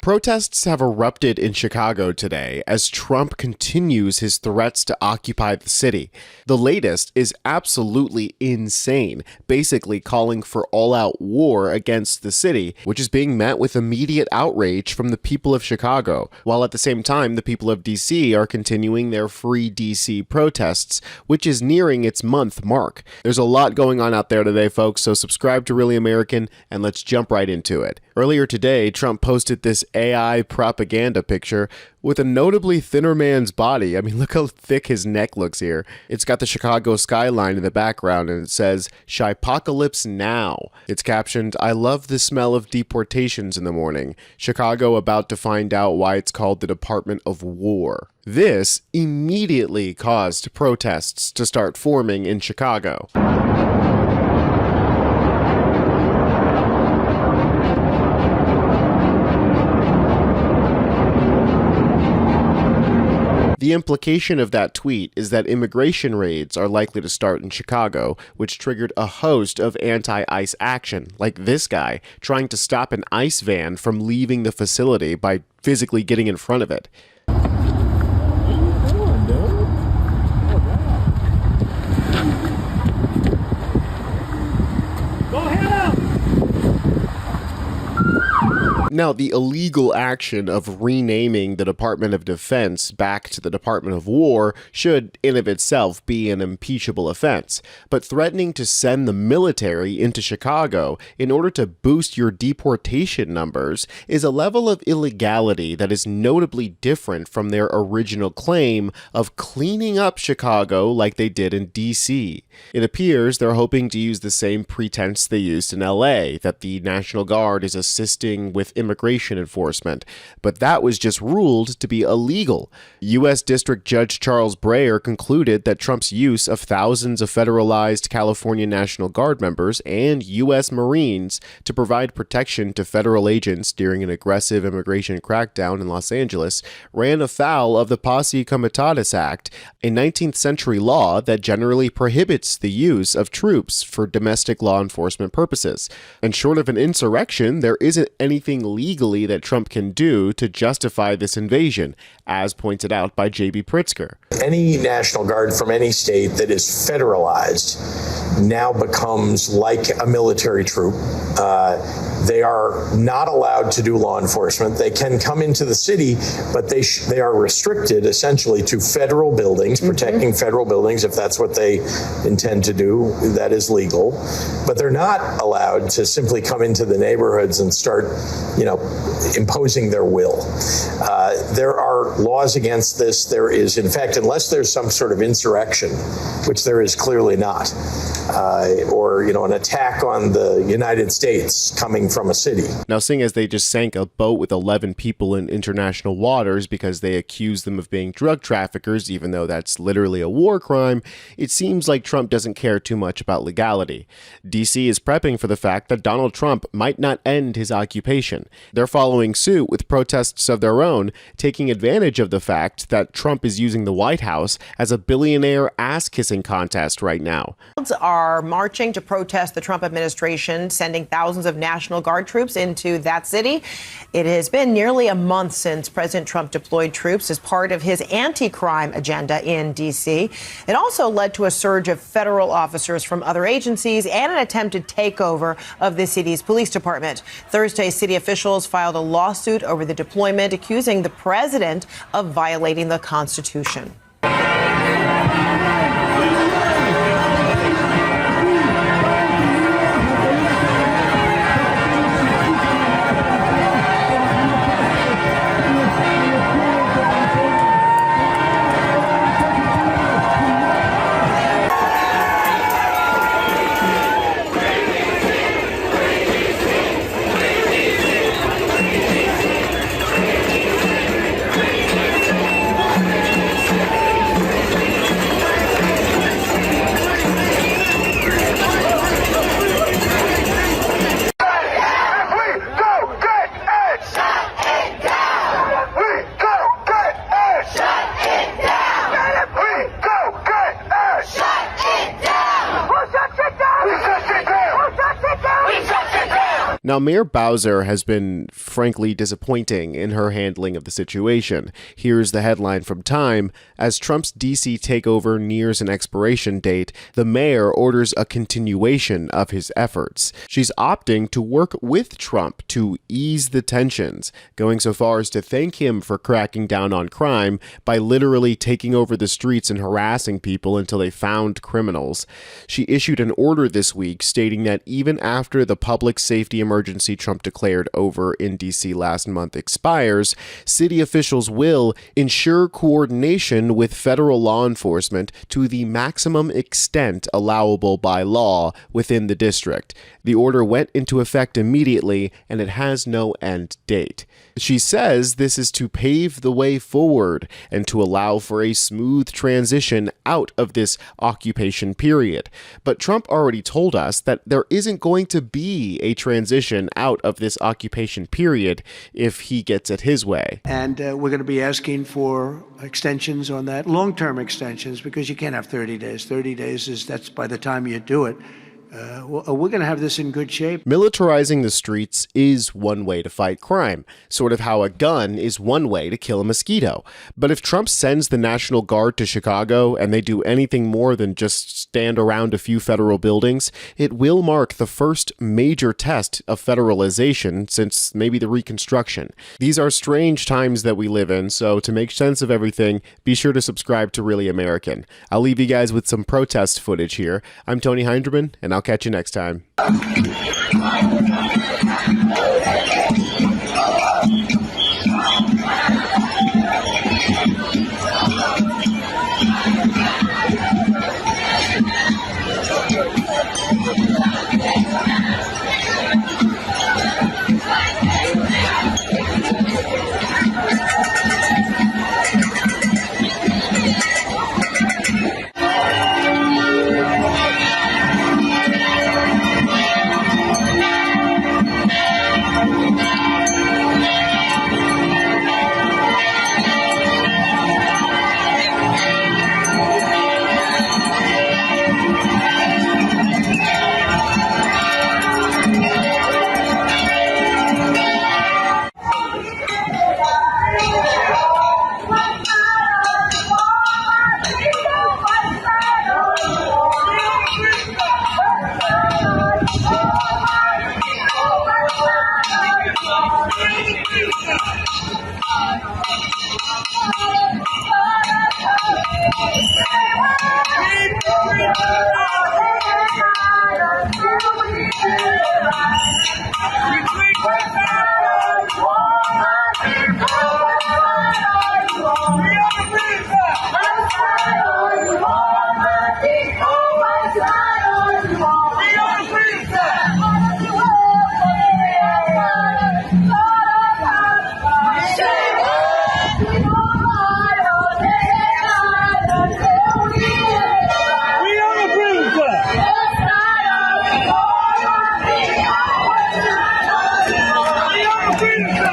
Protests have erupted in Chicago today as Trump continues his threats to occupy the city. The latest is absolutely insane, basically calling for all-out war against the city, which is being met with immediate outrage from the people of Chicago, while at the same time the people of DC are continuing their Free DC protests, which is nearing its month mark. There's a lot going on out there today, folks, so subscribe to Really American and let's jump right into it. Earlier today, Trump posted this AI propaganda picture with a notably thinner man's body. I mean, look how thick his neck looks here. It's got the Chicago skyline in the background, and it says, "Shypocalypse now." It's captioned, "I love the smell of deportations in the morning. Chicago about to find out why it's called the Department of War." This immediately caused protests to start forming in Chicago. The implication of that tweet is that immigration raids are likely to start in Chicago, which triggered a host of anti-ICE action, like this guy trying to stop an ICE van from leaving the facility by physically getting in front of it. Now, the illegal action of renaming the Department of Defense back to the Department of War should, in of itself, be an impeachable offense. But threatening to send the military into Chicago in order to boost your deportation numbers is a level of illegality that is notably different from their original claim of cleaning up Chicago like they did in DC. It appears they're hoping to use the same pretense they used in LA, that the National Guard is assisting with immigration enforcement, but that was just ruled to be illegal. U.S. District Judge Charles Breyer concluded that Trump's use of thousands of federalized California National Guard members and U.S. Marines to provide protection to federal agents during an aggressive immigration crackdown in Los Angeles ran afoul of the Posse Comitatus Act, a 19th century law that generally prohibits the use of troops for domestic law enforcement purposes. And short of an insurrection, there isn't anything legally that Trump can do to justify this invasion, as pointed out by J.B. Pritzker. Any National Guard from any state that is federalized now becomes like a military troop. They are not allowed to do law enforcement. They can come into the city, but they are restricted essentially to federal buildings, protecting federal buildings. If that's what they intend to do, that is legal. But they're not allowed to simply come into the neighborhoods and start, imposing their will. There are laws against this. There is, in fact, unless there's some sort of insurrection, which there is clearly not, or, an attack on the United States coming from a city. Now, seeing as they just sank a boat with 11 people in international waters because they accused them of being drug traffickers, even though that's literally a war crime, it seems like Trump doesn't care too much about legality. DC is prepping for the fact that Donald Trump might not end his occupation. They're following suit with protests of their own, taking advantage of the fact that Trump is using the White House as a billionaire ass-kissing contest right now. Are marching to protest the Trump administration sending thousands of National Guard troops into that city. It has been nearly a month since President Trump deployed troops as part of his anti-crime agenda in D.C. It also led to a surge of federal officers from other agencies and an attempted takeover of the city's police department. Thursday, city officials filed a lawsuit over the deployment, accusing the president of violating the Constitution. Now, Mayor Bowser has been frankly disappointing in her handling of the situation. Here's the headline from Time. As Trump's D.C. takeover nears an expiration date, the mayor orders a continuation of his efforts. She's opting to work with Trump to ease the tensions, going so far as to thank him for cracking down on crime by literally taking over the streets and harassing people until they found criminals. She issued an order this week stating that even after the public safety emergency Trump declared over in D.C. last month expires, city officials will ensure coordination with federal law enforcement to the maximum extent allowable by law within the district. The order went into effect immediately, and it has no end date. She says this is to pave the way forward and to allow for a smooth transition out of this occupation period. But Trump already told us that there isn't going to be a transition out of this occupation period if he gets it his way. And we're going to be asking for extensions on that, long-term extensions, because you can't have 30 days. 30 days that's by the time you do it. We're going to have this in good shape. Militarizing the streets is one way to fight crime, sort of how a gun is one way to kill a mosquito. But if Trump sends the National Guard to Chicago and they do anything more than just stand around a few federal buildings, it will mark the first major test of federalization since maybe the Reconstruction. These are strange times that we live in, so to make sense of everything, be sure to subscribe to Really American. I'll leave you guys with some protest footage here. I'm Tony Hinderman, and I'll catch you next time. Freedom!